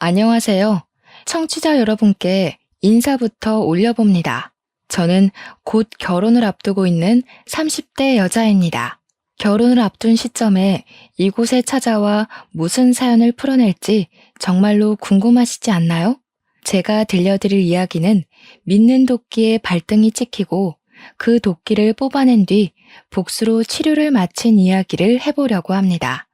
안녕하세요. 청취자 여러분께 인사부터 올려봅니다. 저는 곧 결혼을 앞두고 있는 30대 여자입니다. 결혼을 앞둔 시점에 이곳에 찾아와 무슨 사연을 풀어낼지 정말로 궁금하시지 않나요? 제가 들려드릴 이야기는 믿는 도끼에 발등이 찍히고 그 도끼를 뽑아낸 뒤 복수로 치료를 마친 이야기를 해보려고 합니다.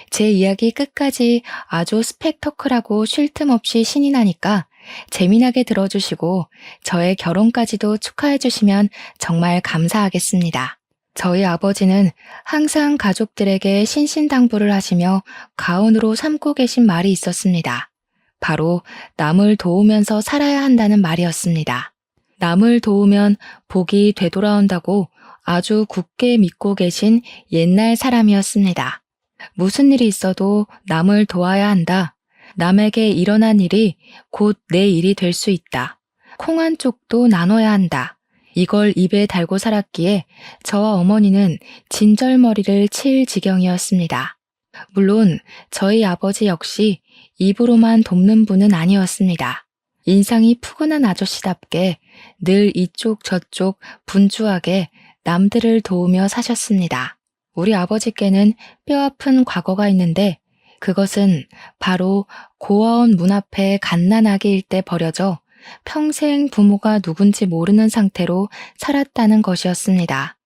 제 이야기 끝까지 아주 스펙터클하고 쉴 틈 없이 신이 나니까 재미나게 들어주시고 저의 결혼까지도 축하해 주시면 정말 감사하겠습니다. 저희 아버지는 항상 가족들에게 신신당부를 하시며 가훈으로 삼고 계신 말이 있었습니다. 바로 남을 도우면서 살아야 한다는 말이었습니다. 남을 도우면 복이 되돌아온다고 아주 굳게 믿고 계신 옛날 사람이었습니다. 무슨 일이 있어도 남을 도와야 한다. 남에게 일어난 일이 곧 내 일이 될 수 있다. 콩 한 쪽도 나눠야 한다. 이걸 입에 달고 살았기에 저와 어머니는 진절머리를 칠 지경이었습니다. 물론 저희 아버지 역시 입으로만 돕는 분은 아니었습니다. 인상이 푸근한 아저씨답게 늘 이쪽 저쪽 분주하게 남들을 도우며 사셨습니다. 우리 아버지께는 뼈아픈 과거가 있는데 그것은 바로 고아원 문 앞에 갓난아기일 때 버려져 평생 부모가 누군지 모르는 상태로 살았다는 것이었습니다.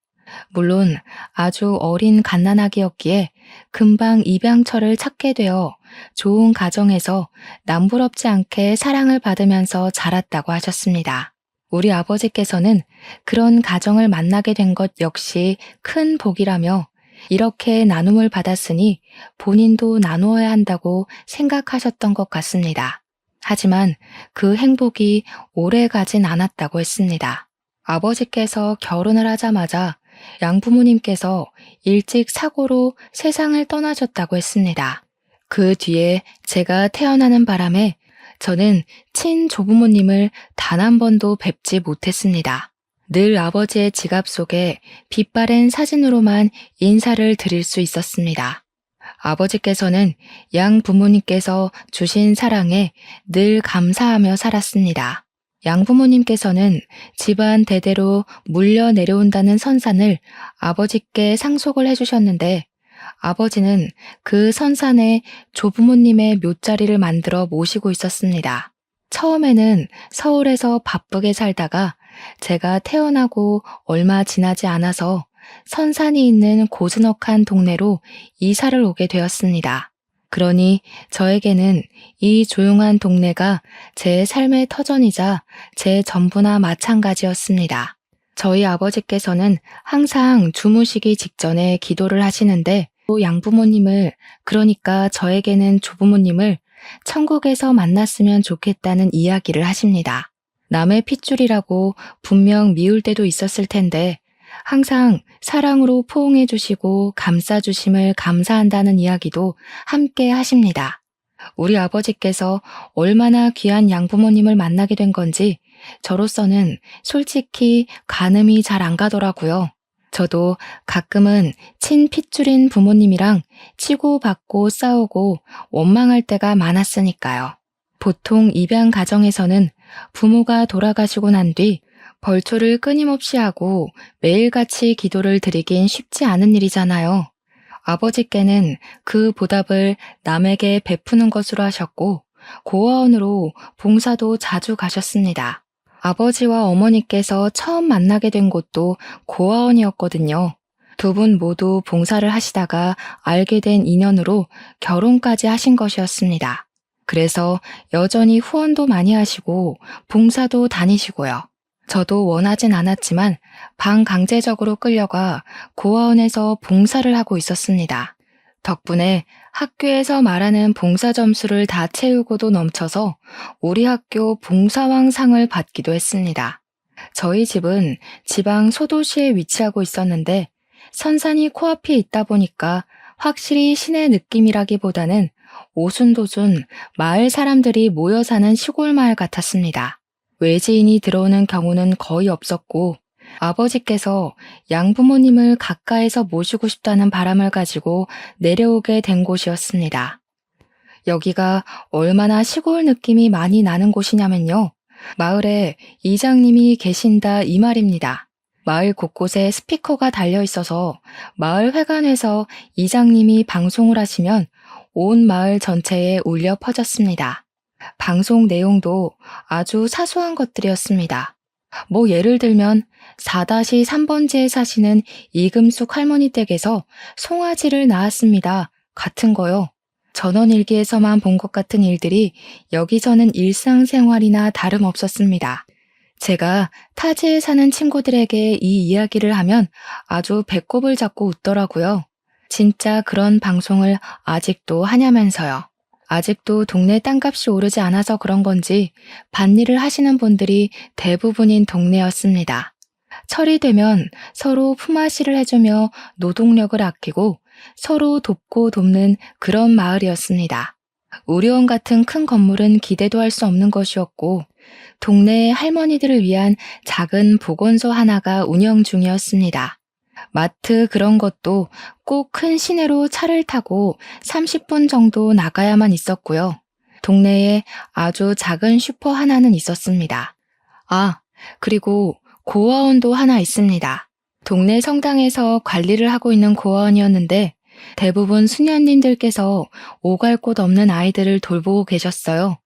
물론 아주 어린 갓난아기였기에 금방 입양처를 찾게 되어 좋은 가정에서 남부럽지 않게 사랑을 받으면서 자랐다고 하셨습니다. 우리 아버지께서는 그런 가정을 만나게 된 것 역시 큰 복이라며 이렇게 나눔을 받았으니 본인도 나누어야 한다고 생각하셨던 것 같습니다. 하지만 그 행복이 오래 가진 않았다고 했습니다. 아버지께서 결혼을 하자마자 양부모님께서 일찍 사고로 세상을 떠나셨다고 했습니다. 그 뒤에 제가 태어나는 바람에 저는 친조부모님을 단 한 번도 뵙지 못했습니다. 늘 아버지의 지갑 속에 빛바랜 사진으로만 인사를 드릴 수 있었습니다. 아버지께서는 양 부모님께서 주신 사랑에 늘 감사하며 살았습니다. 양부모님께서는 집안 대대로 물려 내려온다는 선산을 아버지께 상속을 해주셨는데 아버지는 그 선산에 조부모님의 묘자리를 만들어 모시고 있었습니다. 처음에는 서울에서 바쁘게 살다가 제가 태어나고 얼마 지나지 않아서 선산이 있는 고즈넉한 동네로 이사를 오게 되었습니다. 그러니 저에게는 이 조용한 동네가 제 삶의 터전이자 제 전부나 마찬가지였습니다. 저희 아버지께서는 항상 주무시기 직전에 기도를 하시는데 또 양부모님을, 그러니까 저에게는 조부모님을 천국에서 만났으면 좋겠다는 이야기를 하십니다. 남의 핏줄이라고 분명 미울 때도 있었을 텐데 항상 사랑으로 포옹해 주시고 감싸 주심을 감사한다는 이야기도 함께 하십니다. 우리 아버지께서 얼마나 귀한 양부모님을 만나게 된 건지 저로서는 솔직히 가늠이 잘 안 가더라고요. 저도 가끔은 친핏줄인 부모님이랑 치고받고 싸우고 원망할 때가 많았으니까요. 보통 입양 가정에서는 부모가 돌아가시고 난 뒤 벌초를 끊임없이 하고 매일같이 기도를 드리긴 쉽지 않은 일이잖아요. 아버지께는 그 보답을 남에게 베푸는 것으로 하셨고 고아원으로 봉사도 자주 가셨습니다. 아버지와 어머니께서 처음 만나게 된 곳도 고아원이었거든요. 두 분 모두 봉사를 하시다가 알게 된 인연으로 결혼까지 하신 것이었습니다. 그래서 여전히 후원도 많이 하시고 봉사도 다니시고요. 저도 원하진 않았지만 반강제적으로 끌려가 고아원에서 봉사를 하고 있었습니다. 덕분에 학교에서 말하는 봉사 점수를 다 채우고도 넘쳐서 우리 학교 봉사왕상을 받기도 했습니다. 저희 집은 지방 소도시에 위치하고 있었는데 선산이 코앞에 있다 보니까 확실히 시내 느낌이라기보다는 오순도순 마을 사람들이 모여 사는 시골 마을 같았습니다. 외지인이 들어오는 경우는 거의 없었고 아버지께서 양부모님을 가까이서 모시고 싶다는 바람을 가지고 내려오게 된 곳이었습니다. 여기가 얼마나 시골 느낌이 많이 나는 곳이냐면요. 마을에 이장님이 계신다 이 말입니다. 마을 곳곳에 스피커가 달려 있어서 마을 회관에서 이장님이 방송을 하시면 온 마을 전체에 울려 퍼졌습니다. 방송 내용도 아주 사소한 것들이었습니다. 뭐 예를 들면 4-3번지에 사시는 이금숙 할머니 댁에서 송아지를 낳았습니다. 같은 거요. 전원일기에서만 본 것 같은 일들이 여기서는 일상생활이나 다름없었습니다. 제가 타지에 사는 친구들에게 이 이야기를 하면 아주 배꼽을 잡고 웃더라고요. 진짜 그런 방송을 아직도 하냐면서요. 아직도 동네 땅값이 오르지 않아서 그런 건지 밭일을 하시는 분들이 대부분인 동네였습니다. 철이 되면 서로 품앗이를 해주며 노동력을 아끼고 서로 돕고 돕는 그런 마을이었습니다. 우리원 같은 큰 건물은 기대도 할 수 없는 것이었고 동네의 할머니들을 위한 작은 보건소 하나가 운영 중이었습니다. 마트 그런 것도 꼭 큰 시내로 차를 타고 30분 정도 나가야만 있었고요. 동네에 아주 작은 슈퍼 하나는 있었습니다. 아, 그리고 고아원도 하나 있습니다. 동네 성당에서 관리를 하고 있는 고아원이었는데 대부분 수녀님들께서 오갈 곳 없는 아이들을 돌보고 계셨어요.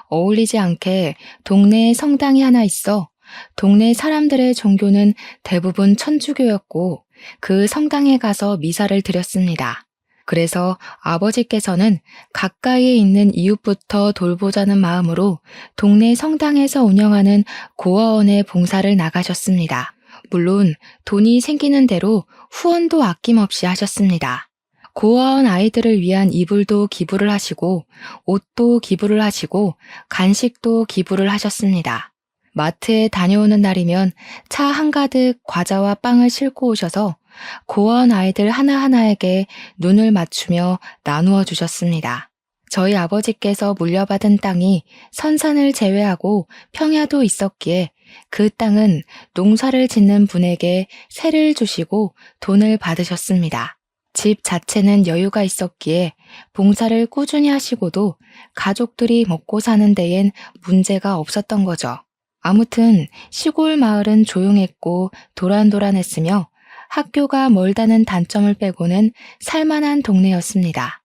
어울리지 않게 동네에 성당이 하나 있어 동네 사람들의 종교는 대부분 천주교였고 그 성당에 가서 미사를 드렸습니다. 그래서 아버지께서는 가까이에 있는 이웃부터 돌보자는 마음으로 동네 성당에서 운영하는 고아원에 봉사를 나가셨습니다. 물론 돈이 생기는 대로 후원도 아낌없이 하셨습니다. 고아원 아이들을 위한 이불도 기부를 하시고 옷도 기부를 하시고 간식도 기부를 하셨습니다. 마트에 다녀오는 날이면 차 한가득 과자와 빵을 싣고 오셔서 고아원 아이들 하나하나에게 눈을 맞추며 나누어 주셨습니다. 저희 아버지께서 물려받은 땅이 선산을 제외하고 평야도 있었기에 그 땅은 농사를 짓는 분에게 세를 주시고 돈을 받으셨습니다. 집 자체는 여유가 있었기에 봉사를 꾸준히 하시고도 가족들이 먹고 사는 데엔 문제가 없었던 거죠. 아무튼 시골 마을은 조용했고 도란도란했으며 학교가 멀다는 단점을 빼고는 살만한 동네였습니다.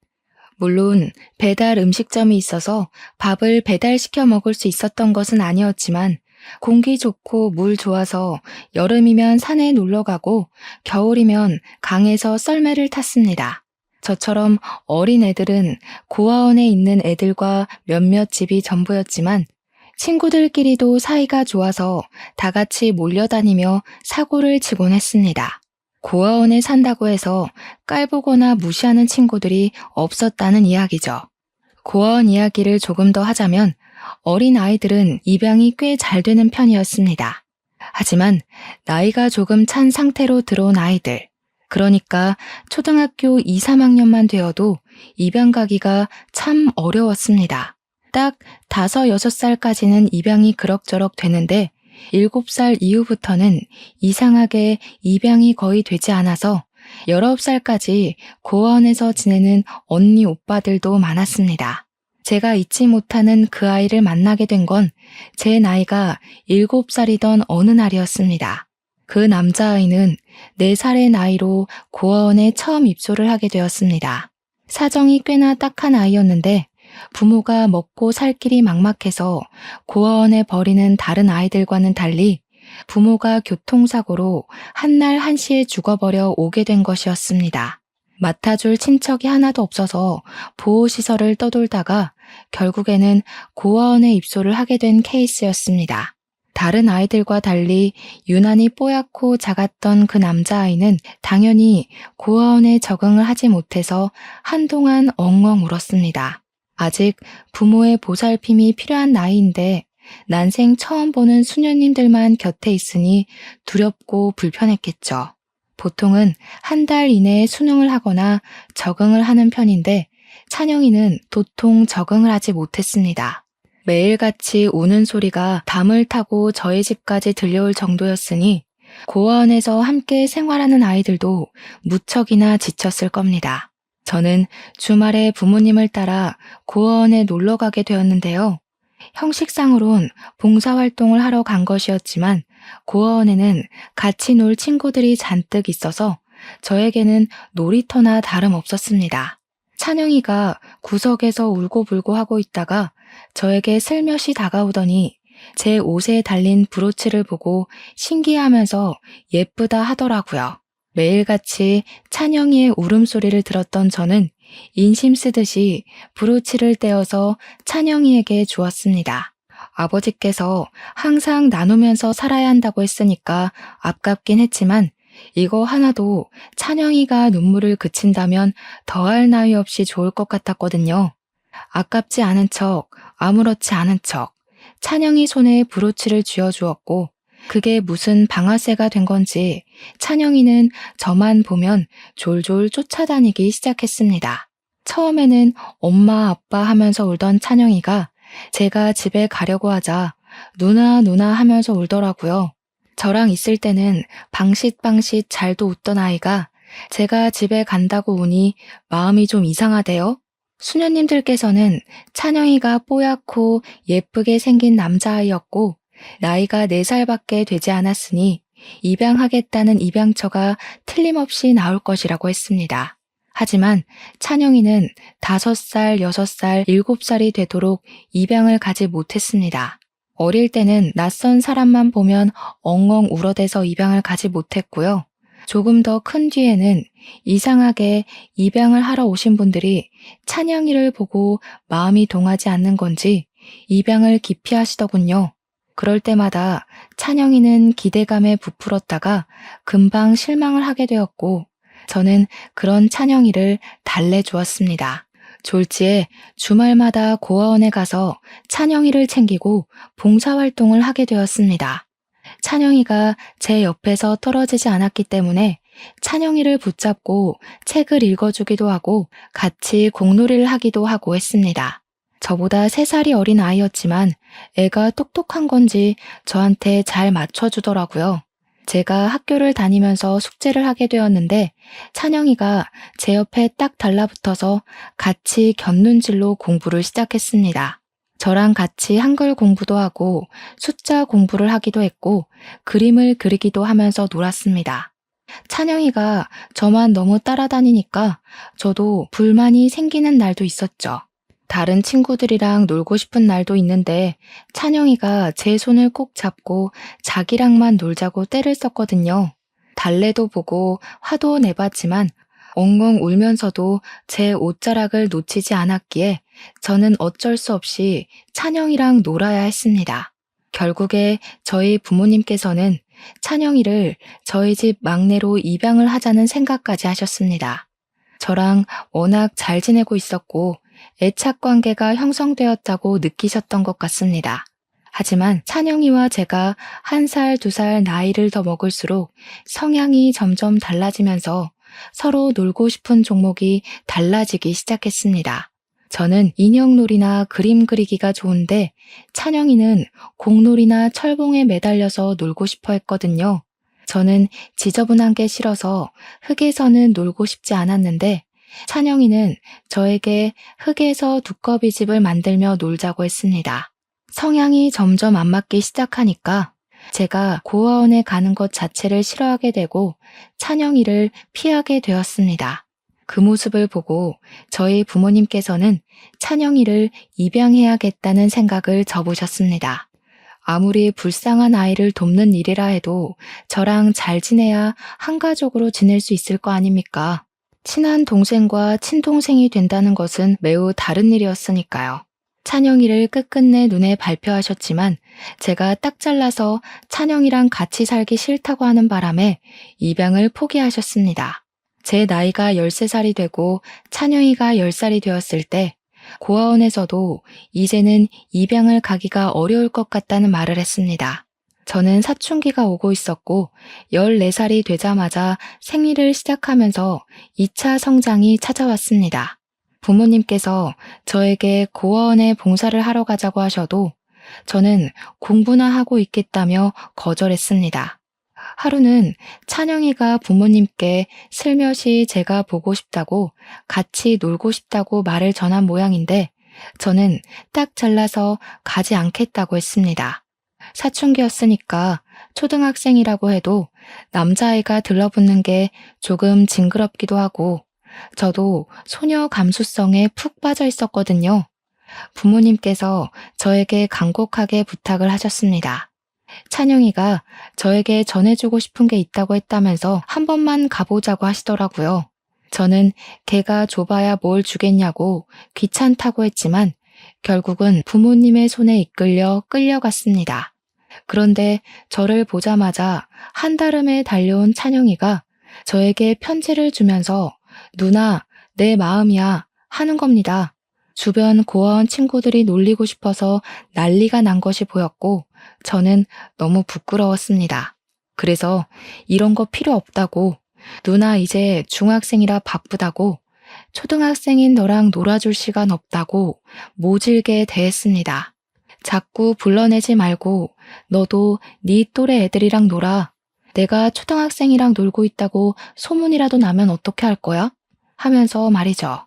물론 배달 음식점이 있어서 밥을 배달시켜 먹을 수 있었던 것은 아니었지만 공기 좋고 물 좋아서 여름이면 산에 놀러 가고 겨울이면 강에서 썰매를 탔습니다. 저처럼 어린 애들은 고아원에 있는 애들과 몇몇 집이 전부였지만 친구들끼리도 사이가 좋아서 다 같이 몰려다니며 사고를 치곤 했습니다. 고아원에 산다고 해서 깔보거나 무시하는 친구들이 없었다는 이야기죠. 고아원 이야기를 조금 더 하자면 어린 아이들은 입양이 꽤 잘 되는 편이었습니다. 하지만 나이가 조금 찬 상태로 들어온 아이들, 그러니까 초등학교 2, 3학년만 되어도 입양 가기가 참 어려웠습니다. 딱 5, 6살까지는 입양이 그럭저럭 되는데 7살 이후부터는 이상하게 입양이 거의 되지 않아서 19살까지 고아원에서 지내는 언니 오빠들도 많았습니다. 제가 잊지 못하는 그 아이를 만나게 된 건 제 나이가 7살이던 어느 날이었습니다. 그 남자아이는 4살의 나이로 고아원에 처음 입소를 하게 되었습니다. 사정이 꽤나 딱한 아이였는데 부모가 먹고 살 길이 막막해서 고아원에 버리는 다른 아이들과는 달리 부모가 교통사고로 한날 한시에 죽어버려 오게 된 것이었습니다. 맡아줄 친척이 하나도 없어서 보호시설을 떠돌다가 결국에는 고아원에 입소를 하게 된 케이스였습니다. 다른 아이들과 달리 유난히 뽀얗고 작았던 그 남자아이는 당연히 고아원에 적응을 하지 못해서 한동안 엉엉 울었습니다. 아직 부모의 보살핌이 필요한 나이인데 난생 처음 보는 수녀님들만 곁에 있으니 두렵고 불편했겠죠. 보통은 한 달 이내에 수능을 하거나 적응을 하는 편인데 찬영이는 도통 적응을 하지 못했습니다. 매일같이 우는 소리가 담을 타고 저희 집까지 들려올 정도였으니 고아원에서 함께 생활하는 아이들도 무척이나 지쳤을 겁니다. 저는 주말에 부모님을 따라 고아원에 놀러 가게 되었는데요. 형식상으론 봉사활동을 하러 간 것이었지만 고아원에는 같이 놀 친구들이 잔뜩 있어서 저에게는 놀이터나 다름없었습니다. 찬영이가 구석에서 울고불고 하고 있다가 저에게 슬며시 다가오더니 제 옷에 달린 브로치를 보고 신기해하면서 예쁘다 하더라고요. 매일같이 찬영이의 울음소리를 들었던 저는 인심 쓰듯이 브로치를 떼어서 찬영이에게 주었습니다. 아버지께서 항상 나누면서 살아야 한다고 했으니까 아깝긴 했지만 이거 하나도 찬영이가 눈물을 그친다면 더할 나위 없이 좋을 것 같았거든요. 아깝지 않은 척, 아무렇지 않은 척, 찬영이 손에 브로치를 쥐어주었고 그게 무슨 방아쇠가 된 건지 찬영이는 저만 보면 졸졸 쫓아다니기 시작했습니다. 처음에는 엄마 아빠 하면서 울던 찬영이가 제가 집에 가려고 하자 누나 누나 하면서 울더라고요. 저랑 있을 때는 방싯방싯 잘도 웃던 아이가 제가 집에 간다고 우니 마음이 좀 이상하대요. 수녀님들께서는 찬영이가 뽀얗고 예쁘게 생긴 남자아이였고 나이가 4살밖에 되지 않았으니 입양하겠다는 입양처가 틀림없이 나올 것이라고 했습니다. 하지만 찬영이는 5살, 6살, 7살이 되도록 입양을 가지 못했습니다. 어릴 때는 낯선 사람만 보면 엉엉 울어대서 입양을 가지 못했고요. 조금 더 큰 뒤에는 이상하게 입양을 하러 오신 분들이 찬영이를 보고 마음이 동하지 않는 건지 입양을 기피하시더군요. 그럴 때마다 찬영이는 기대감에 부풀었다가 금방 실망을 하게 되었고 저는 그런 찬영이를 달래주었습니다. 졸지에 주말마다 고아원에 가서 찬영이를 챙기고 봉사활동을 하게 되었습니다. 찬영이가 제 옆에서 떨어지지 않았기 때문에 찬영이를 붙잡고 책을 읽어주기도 하고 같이 공놀이를 하기도 하고 했습니다. 저보다 3살이 어린 아이였지만 애가 똑똑한 건지 저한테 잘 맞춰주더라고요. 제가 학교를 다니면서 숙제를 하게 되었는데 찬영이가 제 옆에 딱 달라붙어서 같이 곁눈질로 공부를 시작했습니다. 저랑 같이 한글 공부도 하고 숫자 공부를 하기도 했고 그림을 그리기도 하면서 놀았습니다. 찬영이가 저만 너무 따라다니니까 저도 불만이 생기는 날도 있었죠. 다른 친구들이랑 놀고 싶은 날도 있는데 찬영이가 제 손을 꼭 잡고 자기랑만 놀자고 떼를 썼거든요. 달래도 보고 화도 내봤지만 엉엉 울면서도 제 옷자락을 놓치지 않았기에 저는 어쩔 수 없이 찬영이랑 놀아야 했습니다. 결국에 저희 부모님께서는 찬영이를 저희 집 막내로 입양을 하자는 생각까지 하셨습니다. 저랑 워낙 잘 지내고 있었고 애착 관계가 형성되었다고 느끼셨던 것 같습니다. 하지만 찬영이와 제가 1살, 2살 나이를 더 먹을수록 성향이 점점 달라지면서 서로 놀고 싶은 종목이 달라지기 시작했습니다. 저는 인형놀이나 그림 그리기가 좋은데 찬영이는 공놀이나 철봉에 매달려서 놀고 싶어 했거든요. 저는 지저분한 게 싫어서 흙에서는 놀고 싶지 않았는데 찬영이는 저에게 흙에서 두꺼비 집을 만들며 놀자고 했습니다. 성향이 점점 안 맞기 시작하니까 제가 고아원에 가는 것 자체를 싫어하게 되고 찬영이를 피하게 되었습니다. 그 모습을 보고 저희 부모님께서는 찬영이를 입양해야겠다는 생각을 접으셨습니다. 아무리 불쌍한 아이를 돕는 일이라 해도 저랑 잘 지내야 한가족으로 지낼 수 있을 거 아닙니까? 친한 동생과 친동생이 된다는 것은 매우 다른 일이었으니까요. 찬영이를 끝끝내 눈에 발표하셨지만 제가 딱 잘라서 찬영이랑 같이 살기 싫다고 하는 바람에 입양을 포기하셨습니다. 제 나이가 13살이 되고 찬영이가 10살이 되었을 때 고아원에서도 이제는 입양을 가기가 어려울 것 같다는 말을 했습니다. 저는 사춘기가 오고 있었고 14살이 되자마자 생리를 시작하면서 2차 성장이 찾아왔습니다. 부모님께서 저에게 고아원에 봉사를 하러 가자고 하셔도 저는 공부나 하고 있겠다며 거절했습니다. 하루는 찬영이가 부모님께 슬며시 제가 보고 싶다고 같이 놀고 싶다고 말을 전한 모양인데 저는 딱 잘라서 가지 않겠다고 했습니다. 사춘기였으니까 초등학생이라고 해도 남자아이가 들러붙는 게 조금 징그럽기도 하고 저도 소녀 감수성에 푹 빠져 있었거든요. 부모님께서 저에게 간곡하게 부탁을 하셨습니다. 찬영이가 저에게 전해주고 싶은 게 있다고 했다면서 한 번만 가보자고 하시더라고요. 저는 걔가 줘봐야 뭘 주겠냐고 귀찮다고 했지만 결국은 부모님의 손에 이끌려 끌려갔습니다. 그런데 저를 보자마자 한달음에 달려온 찬영이가 저에게 편지를 주면서 누나, 내 마음이야 하는 겁니다. 주변 고아원 친구들이 놀리고 싶어서 난리가 난 것이 보였고 저는 너무 부끄러웠습니다. 그래서 이런 거 필요 없다고, 누나 이제 중학생이라 바쁘다고, 초등학생인 너랑 놀아줄 시간 없다고 모질게 대했습니다. 자꾸 불러내지 말고 너도 네 또래 애들이랑 놀아. 내가 초등학생이랑 놀고 있다고 소문이라도 나면 어떻게 할 거야? 하면서 말이죠.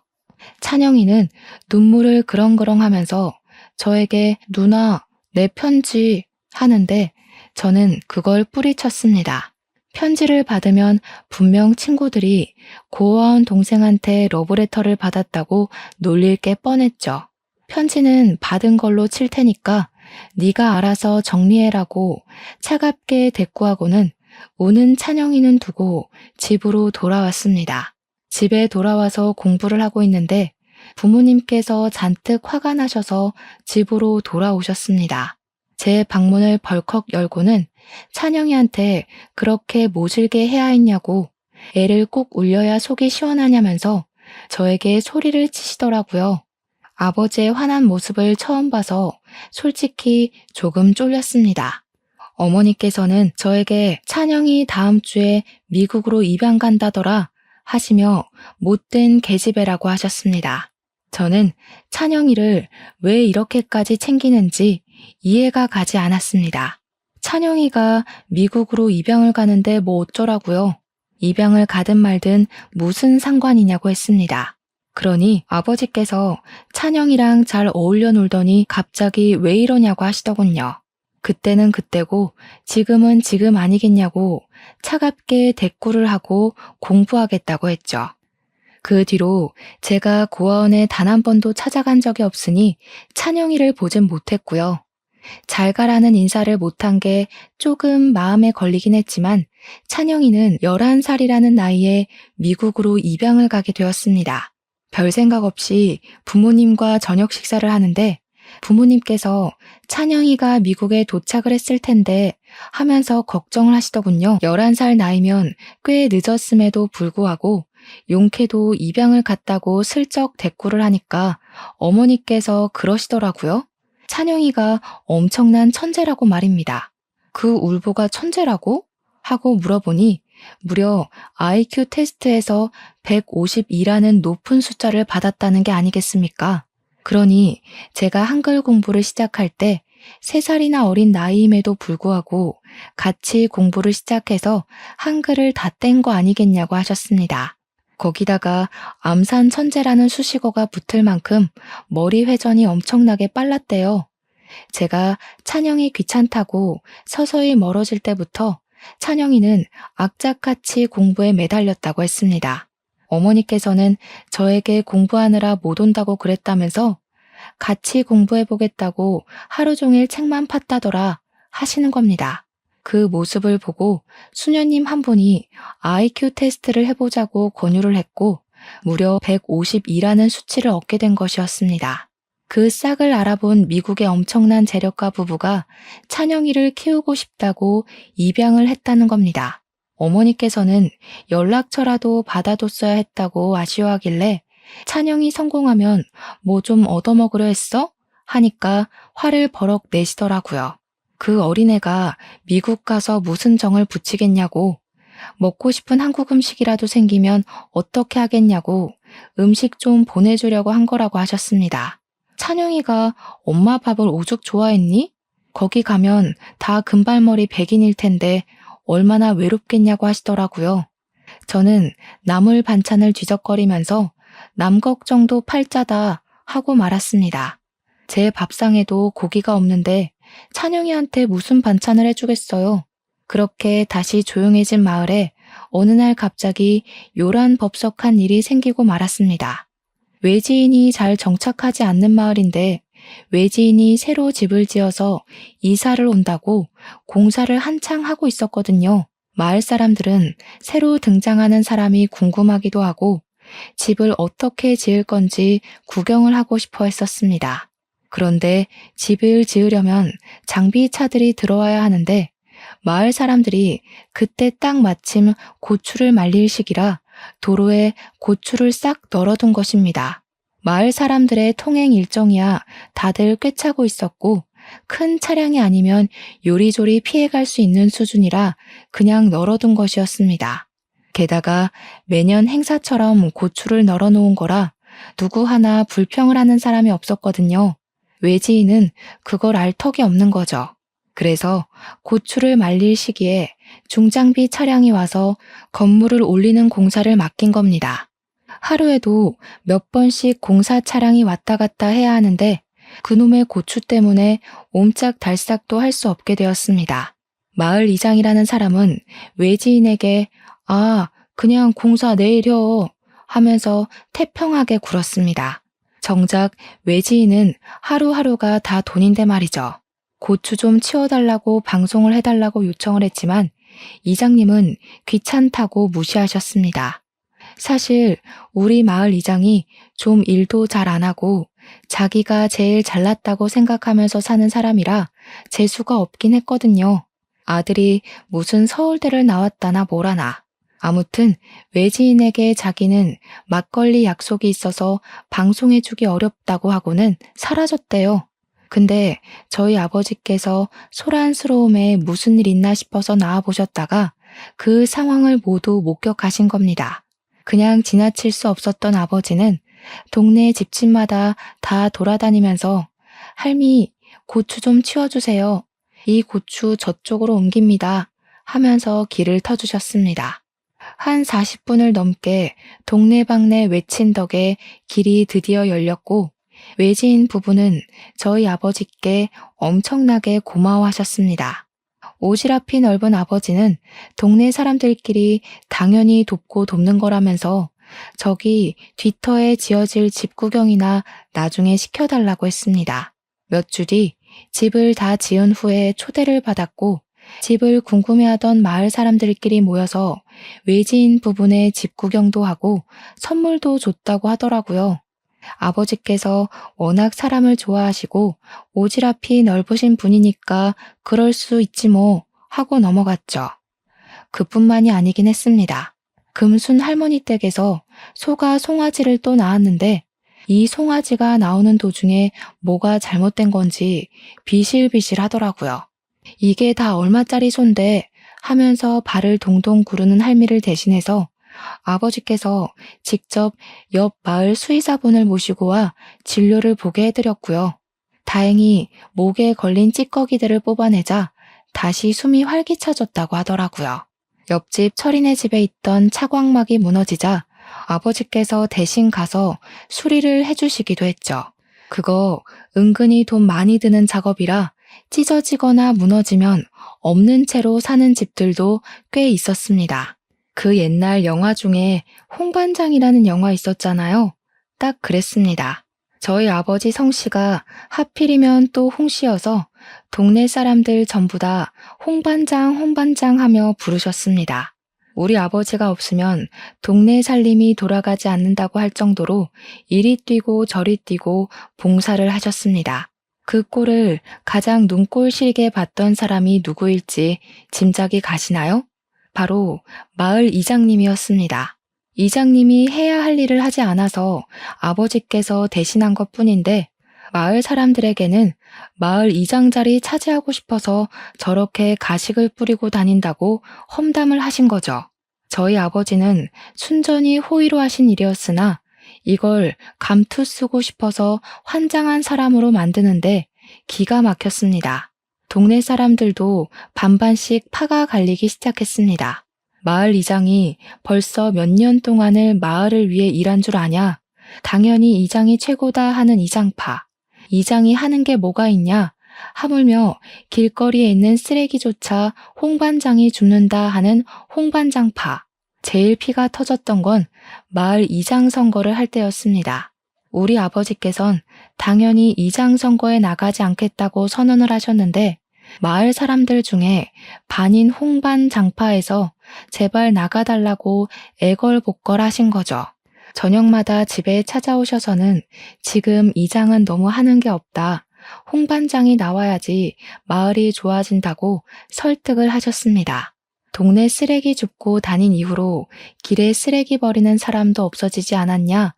찬영이는 눈물을 그렁그렁 하면서 저에게 누나, 내 편지 하는데 저는 그걸 뿌리쳤습니다. 편지를 받으면 분명 친구들이 고아원 동생한테 러브레터를 받았다고 놀릴 게 뻔했죠. 편지는 받은 걸로 칠 테니까 네가 알아서 정리해라고 차갑게 대꾸하고는 우는 찬영이는 두고 집으로 돌아왔습니다. 집에 돌아와서 공부를 하고 있는데 부모님께서 잔뜩 화가 나셔서 집으로 돌아오셨습니다. 제 방문을 벌컥 열고는 찬영이한테 그렇게 모질게 해야 했냐고 애를 꼭 울려야 속이 시원하냐면서 저에게 소리를 치시더라고요. 아버지의 화난 모습을 처음 봐서 솔직히 조금 쫄렸습니다. 어머니께서는 저에게 찬영이 다음 주에 미국으로 입양 간다더라 하시며 못된 계집애라고 하셨습니다. 저는 찬영이를 왜 이렇게까지 챙기는지 이해가 가지 않았습니다. 찬영이가 미국으로 입양을 가는데 뭐 어쩌라고요? 입양을 가든 말든 무슨 상관이냐고 했습니다. 그러니 아버지께서 찬영이랑 잘 어울려 놀더니 갑자기 왜 이러냐고 하시더군요. 그때는 그때고 지금은 지금 아니겠냐고 차갑게 대꾸를 하고 공부하겠다고 했죠. 그 뒤로 제가 고아원에 단 한 번도 찾아간 적이 없으니 찬영이를 보진 못했고요. 잘 가라는 인사를 못한 게 조금 마음에 걸리긴 했지만 찬영이는 11살이라는 나이에 미국으로 입양을 가게 되었습니다. 별 생각 없이 부모님과 저녁 식사를 하는데 부모님께서 찬영이가 미국에 도착을 했을 텐데 하면서 걱정을 하시더군요. 11살 나이면 꽤 늦었음에도 불구하고 용케도 입양을 갔다고 슬쩍 대꾸를 하니까 어머니께서 그러시더라고요. 찬영이가 엄청난 천재라고 말입니다. 그 울보가 천재라고? 하고 물어보니 무려 IQ 테스트에서 152라는 높은 숫자를 받았다는 게 아니겠습니까? 그러니 제가 한글 공부를 시작할 때 3살이나 어린 나이임에도 불구하고 같이 공부를 시작해서 한글을 다 뗀 거 아니겠냐고 하셨습니다. 거기다가 암산 천재라는 수식어가 붙을 만큼 머리 회전이 엄청나게 빨랐대요. 제가 찬영이 귀찮다고 서서히 멀어질 때부터 찬영이는 악착같이 공부에 매달렸다고 했습니다. 어머니께서는 저에게 공부하느라 못 온다고 그랬다면서 같이 공부해보겠다고 하루 종일 책만 팠다더라 하시는 겁니다. 그 모습을 보고 수녀님 한 분이 IQ 테스트를 해보자고 권유를 했고 무려 152라는 수치를 얻게 된 것이었습니다. 그 싹을 알아본 미국의 엄청난 재력가 부부가 찬영이를 키우고 싶다고 입양을 했다는 겁니다. 어머니께서는 연락처라도 받아뒀어야 했다고 아쉬워하길래 찬영이 성공하면 뭐 좀 얻어먹으려 했어? 하니까 화를 버럭 내시더라고요. 그 어린애가 미국 가서 무슨 정을 붙이겠냐고, 먹고 싶은 한국 음식이라도 생기면 어떻게 하겠냐고 음식 좀 보내주려고 한 거라고 하셨습니다. 찬영이가 엄마 밥을 오죽 좋아했니? 거기 가면 다 금발머리 백인일 텐데 얼마나 외롭겠냐고 하시더라고요. 저는 나물 반찬을 뒤적거리면서 남 걱정도 팔자다 하고 말았습니다. 제 밥상에도 고기가 없는데 찬영이한테 무슨 반찬을 해주겠어요. 그렇게 다시 조용해진 마을에 어느 날 갑자기 요란법석한 일이 생기고 말았습니다. 외지인이 잘 정착하지 않는 마을인데 외지인이 새로 집을 지어서 이사를 온다고 공사를 한창 하고 있었거든요. 마을 사람들은 새로 등장하는 사람이 궁금하기도 하고 집을 어떻게 지을 건지 구경을 하고 싶어 했었습니다. 그런데 집을 지으려면 장비차들이 들어와야 하는데 마을 사람들이 그때 딱 마침 고추를 말릴 시기라 도로에 고추를 싹 널어둔 것입니다. 마을 사람들의 통행 일정이야 다들 꿰차고 있었고 큰 차량이 아니면 요리조리 피해갈 수 있는 수준이라 그냥 널어둔 것이었습니다. 게다가 매년 행사처럼 고추를 널어놓은 거라 누구 하나 불평을 하는 사람이 없었거든요. 외지인은 그걸 알 턱이 없는 거죠. 그래서 고추를 말릴 시기에 중장비 차량이 와서 건물을 올리는 공사를 맡긴 겁니다. 하루에도 몇 번씩 공사 차량이 왔다 갔다 해야 하는데 그놈의 고추 때문에 옴짝달싹도 할 수 없게 되었습니다. 마을 이장이라는 사람은 외지인에게 그냥 공사 내일요 하면서 태평하게 굴었습니다. 정작 외지인은 하루하루가 다 돈인데 말이죠. 고추 좀 치워달라고 방송을 해달라고 요청을 했지만 이장님은 귀찮다고 무시하셨습니다. 사실 우리 마을 이장이 좀 일도 잘 안 하고 자기가 제일 잘났다고 생각하면서 사는 사람이라 재수가 없긴 했거든요. 아들이 무슨 서울대를 나왔다나 뭐라나. 아무튼 외지인에게 자기는 막걸리 약속이 있어서 방송해주기 어렵다고 하고는 사라졌대요. 근데 저희 아버지께서 소란스러움에 무슨 일 있나 싶어서 나와보셨다가 그 상황을 모두 목격하신 겁니다. 그냥 지나칠 수 없었던 아버지는 동네 집집마다 다 돌아다니면서 할미, 고추 좀 치워주세요. 이 고추 저쪽으로 옮깁니다. 하면서 길을 터주셨습니다. 한 40분을 넘게 동네방네 외친 덕에 길이 드디어 열렸고 외지인 부부는 저희 아버지께 엄청나게 고마워하셨습니다. 오지랖이 넓은 아버지는 동네 사람들끼리 당연히 돕고 돕는 거라면서 저기 뒤터에 지어질 집 구경이나 나중에 시켜달라고 했습니다. 몇 주 뒤 집을 다 지은 후에 초대를 받았고 집을 궁금해하던 마을 사람들끼리 모여서 외지인 부분의 집 구경도 하고 선물도 줬다고 하더라고요. 아버지께서 워낙 사람을 좋아하시고 오지랖이 넓으신 분이니까 그럴 수 있지 뭐 하고 넘어갔죠. 그뿐만이 아니긴 했습니다. 금순 할머니 댁에서 소가 송아지를 또 낳았는데 이 송아지가 나오는 도중에 뭐가 잘못된 건지 비실비실 하더라고요. 이게 다 얼마짜리 소인데 하면서 발을 동동 구르는 할미를 대신해서 아버지께서 직접 옆 마을 수의사분을 모시고 와 진료를 보게 해드렸고요. 다행히 목에 걸린 찌꺼기들을 뽑아내자 다시 숨이 활기차졌다고 하더라고요. 옆집 철이네 집에 있던 차광막이 무너지자 아버지께서 대신 가서 수리를 해주시기도 했죠. 그거 은근히 돈 많이 드는 작업이라 찢어지거나 무너지면 없는 채로 사는 집들도 꽤 있었습니다. 그 옛날 영화 중에 홍반장이라는 영화 있었잖아요. 딱 그랬습니다. 저희 아버지 성씨가 하필이면 또 홍씨여서 동네 사람들 전부 다 홍반장 홍반장 하며 부르셨습니다. 우리 아버지가 없으면 동네 살림이 돌아가지 않는다고 할 정도로 이리 뛰고 저리 뛰고 봉사를 하셨습니다. 그 꼴을 가장 눈꼴 시리게 봤던 사람이 누구일지 짐작이 가시나요? 바로 마을 이장님이었습니다. 이장님이 해야 할 일을 하지 않아서 아버지께서 대신한 것뿐인데 마을 사람들에게는 마을 이장 자리 차지하고 싶어서 저렇게 가식을 뿌리고 다닌다고 험담을 하신 거죠. 저희 아버지는 순전히 호의로 하신 일이었으나 이걸 감투 쓰고 싶어서 환장한 사람으로 만드는데 기가 막혔습니다. 동네 사람들도 반반씩 파가 갈리기 시작했습니다. 마을 이장이 벌써 몇 년 동안을 마을을 위해 일한 줄 아냐? 당연히 이장이 최고다 하는 이장파. 이장이 하는 게 뭐가 있냐? 하물며 길거리에 있는 쓰레기조차 홍반장이 줍는다 하는 홍반장파. 제일 피가 터졌던 건 마을 이장 선거를 할 때였습니다. 우리 아버지께선 당연히 이장 선거에 나가지 않겠다고 선언을 하셨는데 마을 사람들 중에 반인 홍반장파에서 제발 나가달라고 애걸복걸 하신 거죠. 저녁마다 집에 찾아오셔서는 지금 이장은 너무 하는 게 없다. 홍반장이 나와야지 마을이 좋아진다고 설득을 하셨습니다. 동네 쓰레기 줍고 다닌 이후로 길에 쓰레기 버리는 사람도 없어지지 않았냐?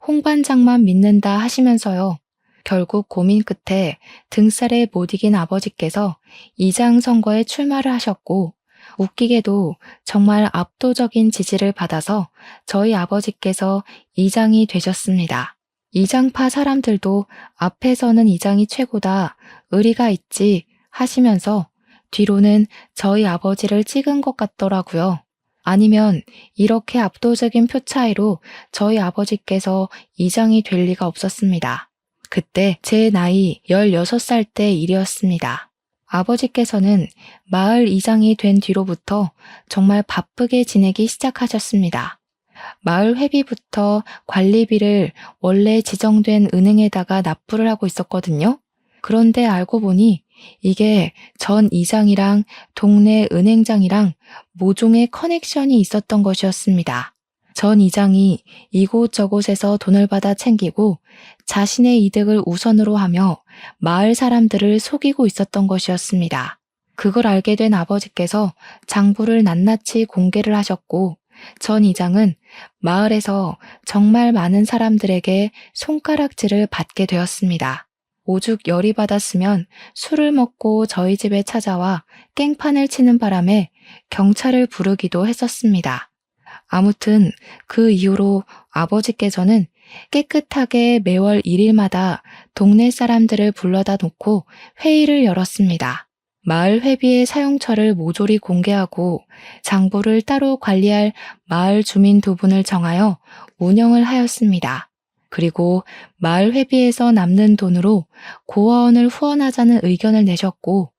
홍반장만 믿는다 하시면서요. 결국 고민 끝에 등살에 못 이긴 아버지께서 이장 선거에 출마를 하셨고 웃기게도 정말 압도적인 지지를 받아서 저희 아버지께서 이장이 되셨습니다. 이장파 사람들도 앞에서는 이장이 최고다, 의리가 있지 하시면서 뒤로는 저희 아버지를 찍은 것 같더라고요. 아니면 이렇게 압도적인 표 차이로 저희 아버지께서 이장이 될 리가 없었습니다. 그때 제 나이 16살 때 일이었습니다. 아버지께서는 마을 이장이 된 뒤로부터 정말 바쁘게 지내기 시작하셨습니다. 마을 회비부터 관리비를 원래 지정된 은행에다가 납부를 하고 있었거든요. 그런데 알고 보니 이게 전 이장이랑 동네 은행장이랑 모종의 커넥션이 있었던 것이었습니다. 전 이장이 이곳저곳에서 돈을 받아 챙기고 자신의 이득을 우선으로 하며 마을 사람들을 속이고 있었던 것이었습니다. 그걸 알게 된 아버지께서 장부를 낱낱이 공개를 하셨고 전 이장은 마을에서 정말 많은 사람들에게 손가락질을 받게 되었습니다. 오죽 열이 받았으면 술을 먹고 저희 집에 찾아와 깽판을 치는 바람에 경찰을 부르기도 했었습니다. 아무튼 그 이후로 아버지께서는 깨끗하게 매월 1일마다 동네 사람들을 불러다 놓고 회의를 열었습니다. 마을 회비의 사용처를 모조리 공개하고 장부를 따로 관리할 마을 주민 2분을 정하여 운영을 하였습니다. 그리고 마을 회비에서 남는 돈으로 고아원을 후원하자는 의견을 내셨고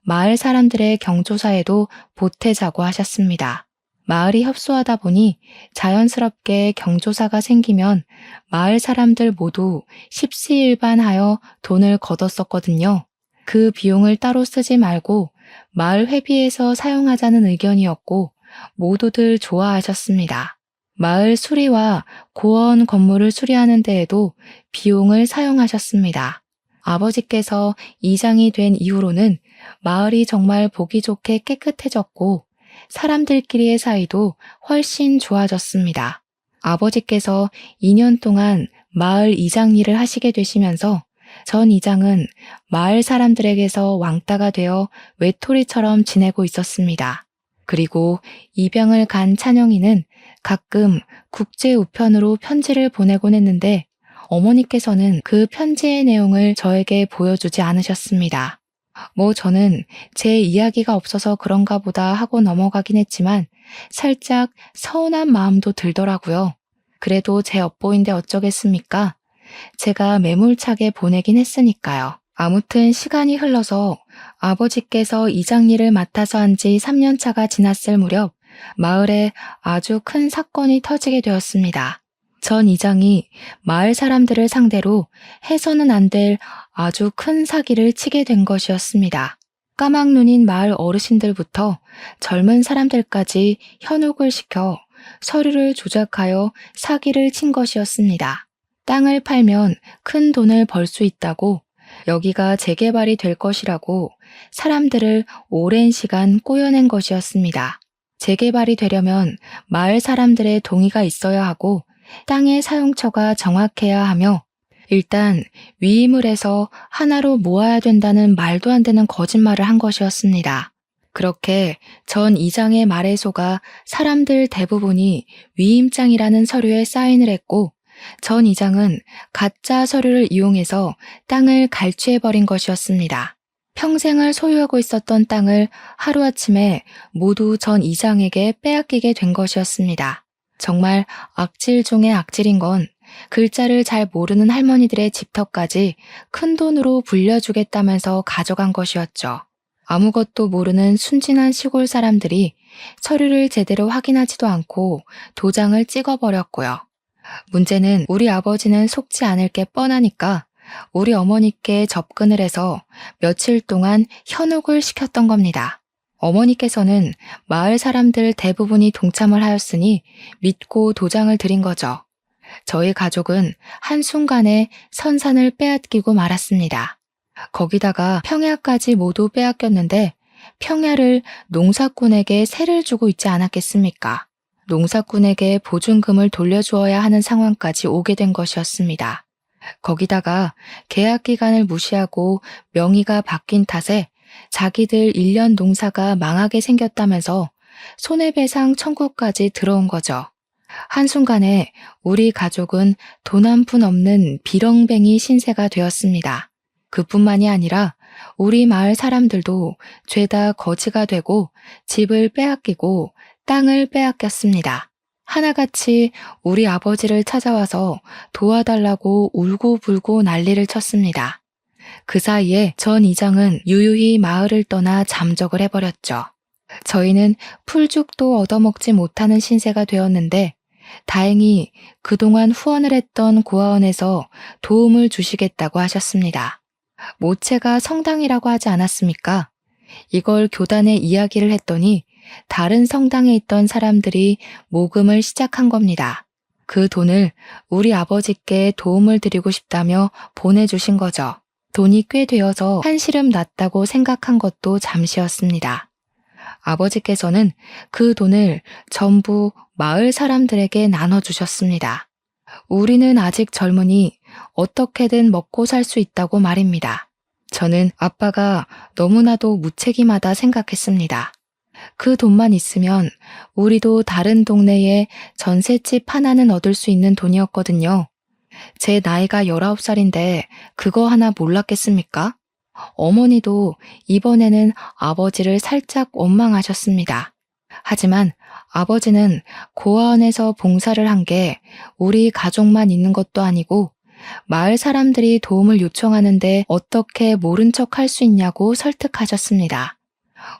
마을 사람들의 경조사에도 보태자고 하셨습니다. 마을이 협소하다 보니 자연스럽게 경조사가 생기면 마을 사람들 모두 십시일반하여 돈을 걷었었거든요. 그 비용을 따로 쓰지 말고 마을 회비에서 사용하자는 의견이었고 모두들 좋아하셨습니다. 마을 수리와 고아원 건물을 수리하는 데에도 비용을 사용하셨습니다. 아버지께서 이장이 된 이후로는 마을이 정말 보기 좋게 깨끗해졌고 사람들끼리의 사이도 훨씬 좋아졌습니다. 아버지께서 2년 동안 마을 이장 일을 하시게 되시면서 전 이장은 마을 사람들에게서 왕따가 되어 외톨이처럼 지내고 있었습니다. 그리고 입양을 간 찬영이는 가끔 국제 우편으로 편지를 보내곤 했는데 어머니께서는 그 편지의 내용을 저에게 보여주지 않으셨습니다. 저는 제 이야기가 없어서 그런가 보다 하고 넘어가긴 했지만 살짝 서운한 마음도 들더라고요. 그래도 제 업보인데 어쩌겠습니까? 제가 매몰차게 보내긴 했으니까요. 아무튼 시간이 흘러서 아버지께서 이장 일을 맡아서 한 지 3년 차가 지났을 무렵 마을에 아주 큰 사건이 터지게 되었습니다. 전 이장이 마을 사람들을 상대로 해서는 안 될 아주 큰 사기를 치게 된 것이었습니다. 까막눈인 마을 어르신들부터 젊은 사람들까지 현혹을 시켜 서류를 조작하여 사기를 친 것이었습니다. 땅을 팔면 큰 돈을 벌 수 있다고 여기가 재개발이 될 것이라고 사람들을 오랜 시간 꼬여낸 것이었습니다. 재개발이 되려면 마을 사람들의 동의가 있어야 하고 땅의 사용처가 정확해야 하며 일단 위임을 해서 하나로 모아야 된다는 말도 안 되는 거짓말을 한 것이었습니다. 그렇게 전 이장의 말에 속아 사람들 대부분이 위임장이라는 서류에 사인을 했고 전 이장은 가짜 서류를 이용해서 땅을 갈취해버린 것이었습니다. 평생을 소유하고 있었던 땅을 하루아침에 모두 전 이장에게 빼앗기게 된 것이었습니다. 정말 악질 중의 악질인 건 글자를 잘 모르는 할머니들의 집터까지 큰 돈으로 불려주겠다면서 가져간 것이었죠. 아무것도 모르는 순진한 시골 사람들이 서류를 제대로 확인하지도 않고 도장을 찍어버렸고요. 문제는 우리 아버지는 속지 않을 게 뻔하니까 우리 어머니께 접근을 해서 며칠 동안 현혹을 시켰던 겁니다. 어머니께서는 마을 사람들 대부분이 동참을 하였으니 믿고 도장을 드린 거죠. 저희 가족은 한순간에 선산을 빼앗기고 말았습니다. 거기다가 평야까지 모두 빼앗겼는데 평야를 농사꾼에게 세를 주고 있지 않았겠습니까? 농사꾼에게 보증금을 돌려주어야 하는 상황까지 오게 된 것이었습니다. 거기다가 계약 기간을 무시하고 명의가 바뀐 탓에 자기들 1년 농사가 망하게 생겼다면서 손해배상 청구까지 들어온 거죠. 한순간에 우리 가족은 돈 한 푼 없는 비렁뱅이 신세가 되었습니다. 그뿐만이 아니라 우리 마을 사람들도 죄다 거지가 되고 집을 빼앗기고 땅을 빼앗겼습니다. 하나같이 우리 아버지를 찾아와서 도와달라고 울고불고 난리를 쳤습니다. 그 사이에 전 이장은 유유히 마을을 떠나 잠적을 해버렸죠. 저희는 풀죽도 얻어먹지 못하는 신세가 되었는데 다행히 그동안 후원을 했던 고아원에서 도움을 주시겠다고 하셨습니다. 모체가 성당이라고 하지 않았습니까? 이걸 교단에 이야기를 했더니 다른 성당에 있던 사람들이 모금을 시작한 겁니다. 그 돈을 우리 아버지께 도움을 드리고 싶다며 보내주신 거죠. 돈이 꽤 되어서 한시름 났다고 생각한 것도 잠시였습니다. 아버지께서는 그 돈을 전부 마을 사람들에게 나눠주셨습니다. 우리는 아직 젊으니 어떻게든 먹고 살 수 있다고 말입니다. 저는 아빠가 너무나도 무책임하다 생각했습니다. 그 돈만 있으면 우리도 다른 동네에 전셋집 하나는 얻을 수 있는 돈이었거든요. 제 나이가 19살인데 그거 하나 몰랐겠습니까? 어머니도 이번에는 아버지를 살짝 원망하셨습니다. 하지만 아버지는 고아원에서 봉사를 한 게 우리 가족만 있는 것도 아니고 마을 사람들이 도움을 요청하는데 어떻게 모른 척 할 수 있냐고 설득하셨습니다.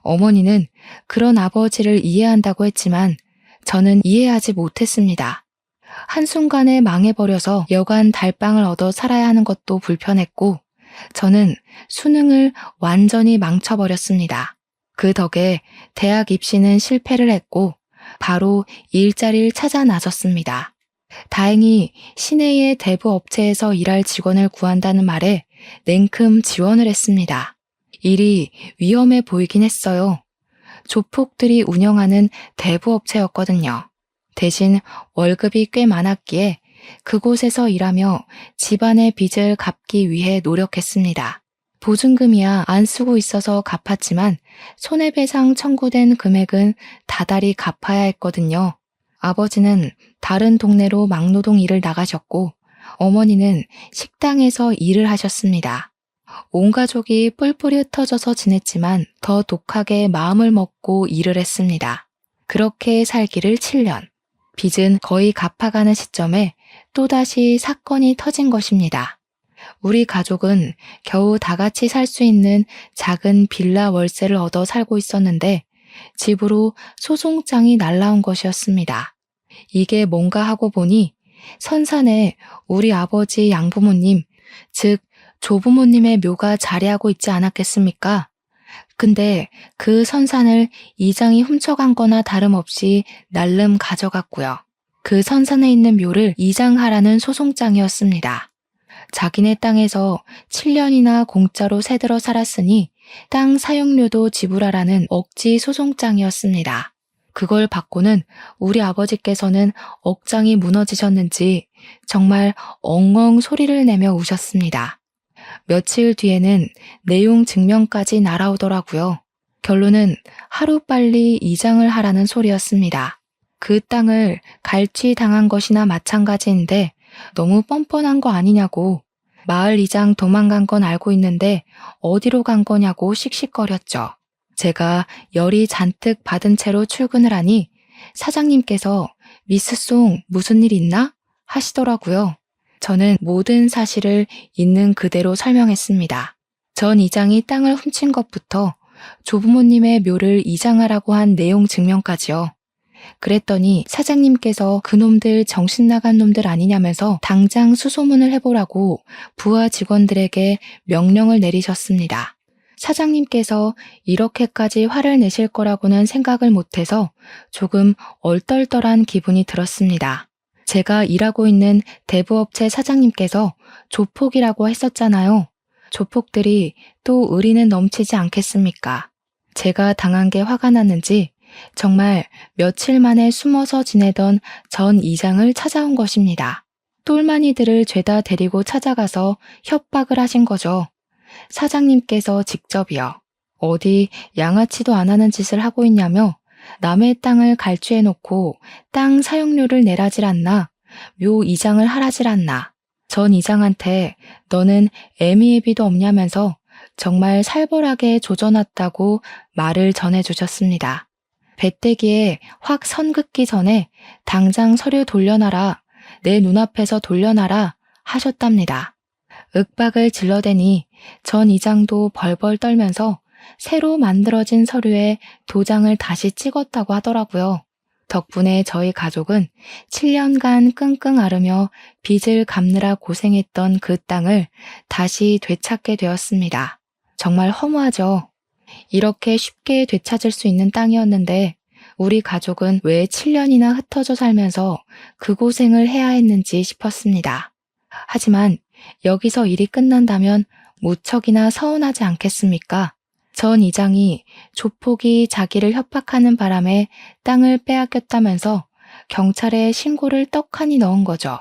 어머니는 그런 아버지를 이해한다고 했지만 저는 이해하지 못했습니다. 한순간에 망해버려서 여간 달빵을 얻어 살아야 하는 것도 불편했고 저는 수능을 완전히 망쳐버렸습니다. 그 덕에 대학 입시는 실패를 했고 바로 일자리를 찾아 나섰습니다. 다행히 시내의 대부 업체에서 일할 직원을 구한다는 말에 냉큼 지원을 했습니다. 일이 위험해 보이긴 했어요. 조폭들이 운영하는 대부 업체였거든요. 대신 월급이 꽤 많았기에 그곳에서 일하며 집안의 빚을 갚기 위해 노력했습니다. 보증금이야 안 쓰고 있어서 갚았지만 손해배상 청구된 금액은 다달이 갚아야 했거든요. 아버지는 다른 동네로 막노동 일을 나가셨고 어머니는 식당에서 일을 하셨습니다. 온 가족이 뿔뿔이 흩어져서 지냈지만 더 독하게 마음을 먹고 일을 했습니다. 그렇게 살기를 7년. 빚은 거의 갚아가는 시점에 또다시 사건이 터진 것입니다. 우리 가족은 겨우 다 같이 살 수 있는 작은 빌라 월세를 얻어 살고 있었는데 집으로 소송장이 날라온 것이었습니다. 이게 뭔가 하고 보니 선산에 우리 아버지 양부모님, 즉 조부모님의 묘가 자리하고 있지 않았겠습니까? 근데 그 선산을 이장이 훔쳐간 거나 다름없이 날름 가져갔고요. 그 선산에 있는 묘를 이장하라는 소송장이었습니다. 자기네 땅에서 7년이나 공짜로 새들어 살았으니 땅 사용료도 지불하라는 억지 소송장이었습니다. 그걸 받고는 우리 아버지께서는 억장이 무너지셨는지 정말 엉엉 소리를 내며 우셨습니다. 며칠 뒤에는 내용 증명까지 날아오더라고요. 결론은 하루빨리 이장을 하라는 소리였습니다. 그 땅을 갈취당한 것이나 마찬가지인데 너무 뻔뻔한 거 아니냐고. 마을 이장 도망간 건 알고 있는데 어디로 간 거냐고 씩씩거렸죠. 제가 열이 잔뜩 받은 채로 출근을 하니 사장님께서 미스 송 무슨 일 있나? 하시더라고요. 저는 모든 사실을 있는 그대로 설명했습니다. 전 이장이 땅을 훔친 것부터 조부모님의 묘를 이장하라고 한 내용 증명까지요. 그랬더니 사장님께서 그놈들 정신 나간 놈들 아니냐면서 당장 수소문을 해보라고 부하 직원들에게 명령을 내리셨습니다. 사장님께서 이렇게까지 화를 내실 거라고는 생각을 못해서 조금 얼떨떨한 기분이 들었습니다. 제가 일하고 있는 대부업체 사장님께서 조폭이라고 했었잖아요. 조폭들이 또 의리는 넘치지 않겠습니까? 제가 당한 게 화가 났는지 정말 며칠 만에 숨어서 지내던 전 이장을 찾아온 것입니다. 똘마니들을 죄다 데리고 찾아가서 협박을 하신 거죠. 사장님께서 직접이요. 어디 양아치도 안 하는 짓을 하고 있냐며 남의 땅을 갈취해놓고 땅 사용료를 내라질 않나, 묘 이장을 하라질 않나, 전 이장한테 너는 애미애비도 없냐면서 정말 살벌하게 조져놨다고 말을 전해주셨습니다. 배때기에 확 선 긋기 전에 당장 서류 돌려놔라, 내 눈앞에서 돌려놔라 하셨답니다. 윽박을 질러대니 전 이장도 벌벌 떨면서 새로 만들어진 서류에 도장을 다시 찍었다고 하더라고요. 덕분에 저희 가족은 7년간 끙끙 앓으며 빚을 갚느라 고생했던 그 땅을 다시 되찾게 되었습니다. 정말 허무하죠. 이렇게 쉽게 되찾을 수 있는 땅이었는데 우리 가족은 왜 7년이나 흩어져 살면서 그 고생을 해야 했는지 싶었습니다. 하지만 여기서 일이 끝난다면 무척이나 서운하지 않겠습니까? 전 이장이 조폭이 자기를 협박하는 바람에 땅을 빼앗겼다면서 경찰에 신고를 떡하니 넣은 거죠.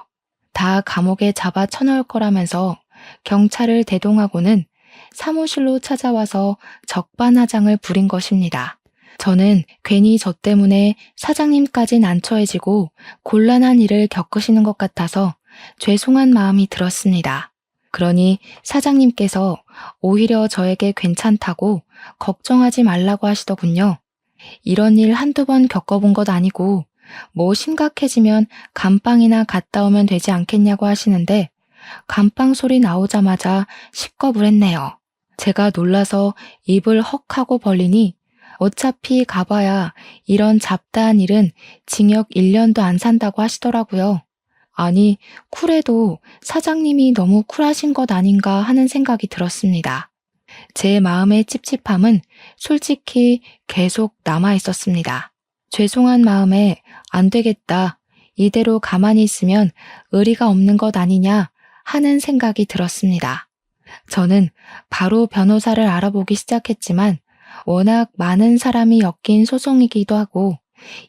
다 감옥에 잡아 쳐넣을 거라면서 경찰을 대동하고는 사무실로 찾아와서 적반하장을 부린 것입니다. 저는 괜히 저 때문에 사장님까지 난처해지고 곤란한 일을 겪으시는 것 같아서 죄송한 마음이 들었습니다. 그러니 사장님께서 오히려 저에게 괜찮다고 걱정하지 말라고 하시더군요. 이런 일 한두 번 겪어본 것 아니고 뭐 심각해지면 감방이나 갔다 오면 되지 않겠냐고 하시는데 감방 소리 나오자마자 식겁을 제가 놀라서 입을 헉 하고 벌리니 어차피 가봐야 이런 잡다한 일은 징역 1년도 안 산다고 하시더라고요. 아니, 쿨해도 사장님이 너무 쿨하신 것 아닌가 하는 생각이 들었습니다. 제 마음의 찝찝함은 솔직히 계속 남아 있었습니다. 죄송한 마음에 안 되겠다, 이대로 가만히 있으면 의리가 없는 것 아니냐 하는 생각이 들었습니다. 저는 바로 변호사를 알아보기 시작했지만 워낙 많은 사람이 엮인 소송이기도 하고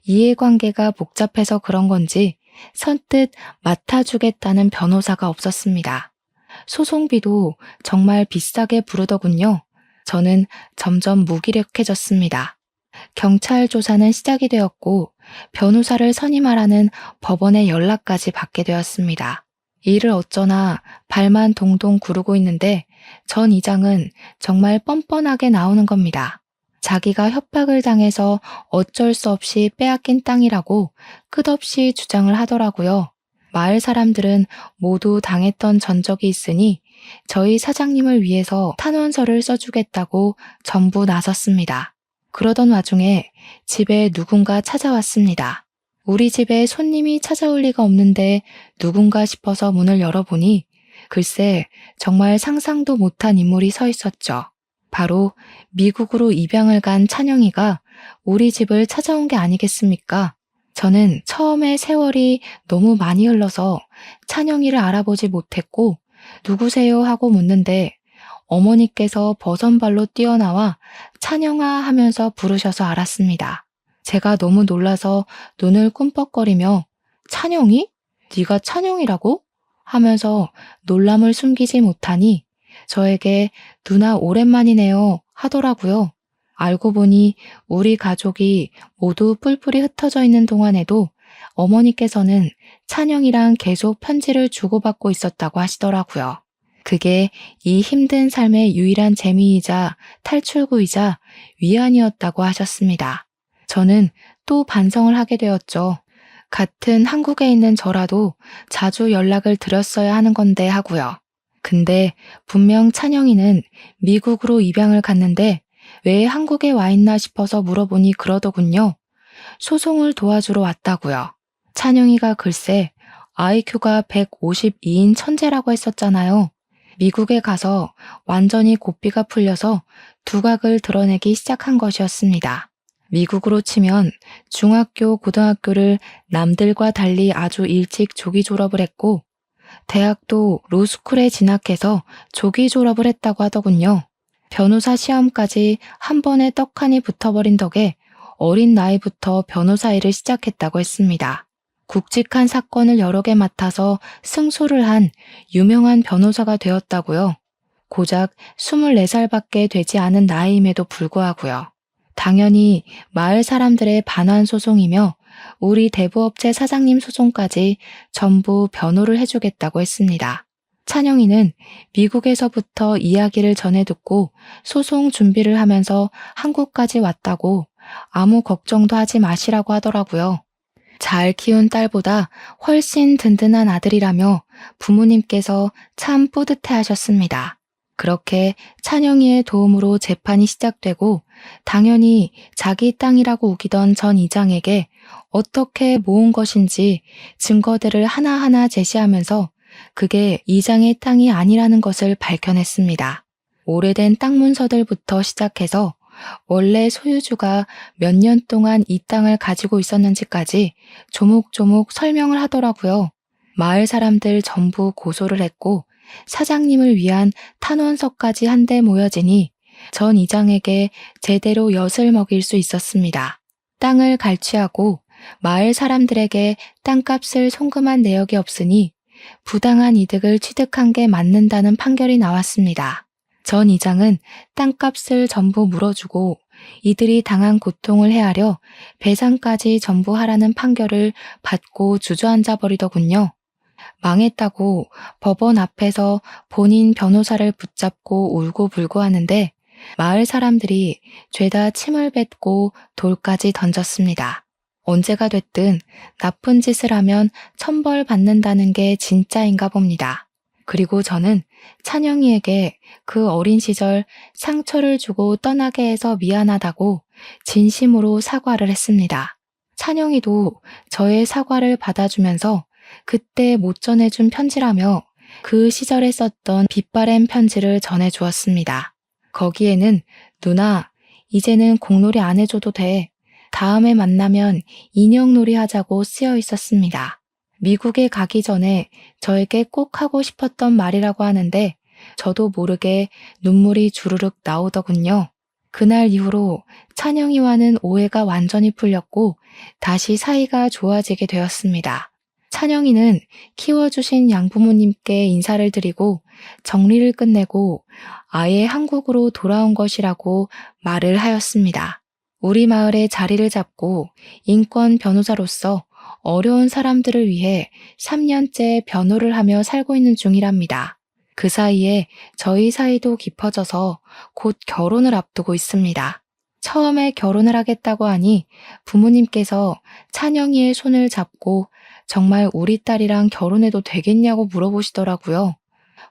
이해관계가 복잡해서 그런 건지 선뜻 맡아주겠다는 변호사가 없었습니다. 소송비도 정말 비싸게 부르더군요. 저는 점점 무기력해졌습니다. 경찰 조사는 시작이 되었고 변호사를 선임하라는 법원의 연락까지 받게 되었습니다. 일을 어쩌나 발만 동동 구르고 있는데 전 이장은 정말 뻔뻔하게 나오는 겁니다. 자기가 협박을 당해서 어쩔 수 없이 빼앗긴 땅이라고 끝없이 주장을 하더라고요. 마을 사람들은 모두 당했던 전적이 있으니 저희 사장님을 위해서 탄원서를 써주겠다고 전부 나섰습니다. 그러던 와중에 집에 누군가 찾아왔습니다. 우리 집에 손님이 찾아올 리가 없는데 누군가 싶어서 문을 열어보니 글쎄 정말 상상도 못한 인물이 서 있었죠. 바로 미국으로 입양을 간 찬영이가 우리 집을 찾아온 게 아니겠습니까? 저는 처음에 세월이 너무 많이 흘러서 찬영이를 알아보지 못했고 누구세요 하고 묻는데 어머니께서 버선발로 뛰어나와 찬영아 하면서 부르셔서 알았습니다. 제가 너무 놀라서 눈을 꿈뻑거리며 찬영이? 네가 찬영이라고? 하면서 놀람을 숨기지 못하니 저에게 누나 오랜만이네요 하더라고요. 알고 보니 우리 가족이 모두 뿔뿔이 흩어져 있는 동안에도 어머니께서는 찬영이랑 계속 편지를 주고받고 있었다고 하시더라고요. 그게 이 힘든 삶의 유일한 재미이자 탈출구이자 위안이었다고 하셨습니다. 저는 또 반성을 하게 되었죠. 같은 한국에 있는 저라도 자주 연락을 드렸어야 하는 건데 하고요. 근데 분명 찬영이는 미국으로 입양을 갔는데 왜 한국에 와 있나 싶어서 물어보니 그러더군요. 소송을 도와주러 왔다고요. 찬영이가 글쎄 IQ가 152인 천재라고 했었잖아요. 미국에 가서 완전히 고삐가 풀려서 두각을 드러내기 시작한 것이었습니다. 미국으로 치면 중학교, 고등학교를 남들과 달리 아주 일찍 조기 졸업을 했고 대학도 로스쿨에 진학해서 조기 졸업을 했다고 하더군요. 변호사 시험까지 한 번에 떡하니 붙어버린 덕에 어린 나이부터 변호사 일을 시작했다고 했습니다. 굵직한 사건을 여러 개 맡아서 승소를 한 유명한 변호사가 되었다고요. 고작 24살밖에 되지 않은 나이임에도 불구하고요. 당연히 마을 사람들의 반환 소송이며 우리 대부업체 사장님 소송까지 전부 변호를 해주겠다고 했습니다. 찬영이는 미국에서부터 이야기를 전해 듣고 소송 준비를 하면서 한국까지 왔다고 아무 걱정도 하지 마시라고 하더라고요. 잘 키운 딸보다 훨씬 든든한 아들이라며 부모님께서 참 뿌듯해 하셨습니다. 그렇게 찬영이의 도움으로 재판이 시작되고 당연히 자기 땅이라고 우기던 전 이장에게 어떻게 모은 것인지 증거들을 하나하나 제시하면서 그게 이장의 땅이 아니라는 것을 밝혀냈습니다. 오래된 땅 문서들부터 시작해서 원래 소유주가 몇 년 동안 이 땅을 가지고 있었는지까지 조목조목 설명을 하더라고요. 마을 사람들 전부 고소를 했고 사장님을 위한 탄원서까지 한데 모여지니 전 이장에게 제대로 엿을 먹일 수 있었습니다. 땅을 갈취하고 마을 사람들에게 땅값을 송금한 내역이 없으니 부당한 이득을 취득한 게 맞는다는 판결이 나왔습니다. 전 이장은 땅값을 전부 물어주고 이들이 당한 고통을 헤아려 배상까지 전부 하라는 판결을 받고 주저앉아 버리더군요. 망했다고 법원 앞에서 본인 변호사를 붙잡고 울고불고 하는데 마을 사람들이 죄다 침을 뱉고 돌까지 던졌습니다. 언제가 됐든 나쁜 짓을 하면 천벌 받는다는 게 진짜인가 봅니다. 그리고 저는 찬영이에게 그 어린 시절 상처를 주고 떠나게 해서 미안하다고 진심으로 사과를 했습니다. 찬영이도 저의 사과를 받아주면서 그때 못 전해준 편지라며 그 시절에 썼던 빛바랜 편지를 전해주었습니다. 거기에는 누나, 이제는 공놀이 안 해줘도 돼. 다음에 만나면 인형놀이 하자고 쓰여 있었습니다. 미국에 가기 전에 저에게 꼭 하고 싶었던 말이라고 하는데 저도 모르게 눈물이 주르륵 나오더군요. 그날 이후로 찬영이와는 오해가 완전히 풀렸고 다시 사이가 좋아지게 되었습니다. 찬영이는 키워주신 양부모님께 인사를 드리고 정리를 끝내고 아예 한국으로 돌아온 것이라고 말을 하였습니다. 우리 마을에 자리를 잡고 인권 변호사로서 어려운 사람들을 위해 3년째 변호를 하며 살고 있는 중이랍니다. 그 사이에 저희 사이도 깊어져서 곧 결혼을 앞두고 있습니다. 처음에 결혼을 하겠다고 하니 부모님께서 찬영이의 손을 잡고 정말 우리 딸이랑 결혼해도 되겠냐고 물어보시더라고요.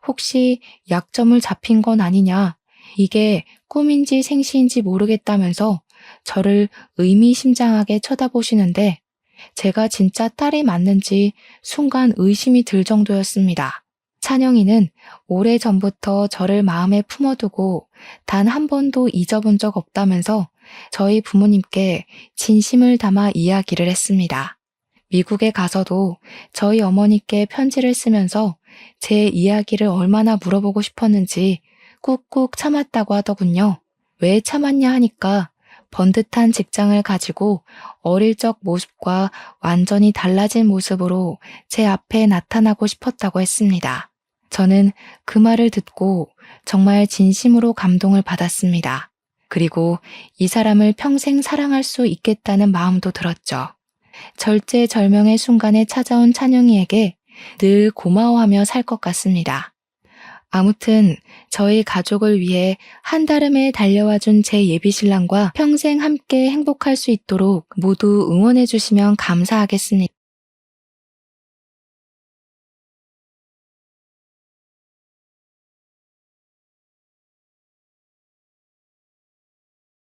혹시 약점을 잡힌 건 아니냐, 이게 꿈인지 생시인지 모르겠다면서 저를 의미심장하게 쳐다보시는데 제가 진짜 딸이 맞는지 순간 의심이 들 정도였습니다. 찬영이는 오래전부터 저를 마음에 품어두고 단 한 번도 잊어본 적 없다면서 저희 부모님께 진심을 담아 이야기를 했습니다. 미국에 가서도 저희 어머니께 편지를 쓰면서 제 이야기를 얼마나 물어보고 싶었는지 꾹꾹 참았다고 하더군요. 왜 참았냐 하니까 번듯한 직장을 가지고 어릴 적 모습과 완전히 달라진 모습으로 제 앞에 나타나고 싶었다고 했습니다. 저는 그 말을 듣고 정말 진심으로 감동을 받았습니다. 그리고 이 사람을 평생 사랑할 수 있겠다는 마음도 들었죠. 절제절명의 순간에 찾아온 찬영이에게 늘 고마워하며 살 것 같습니다. 아무튼 저희 가족을 위해 한달음에 달려와 준 제 예비신랑과 평생 함께 행복할 수 있도록 모두 응원해 주시면 감사하겠습니다.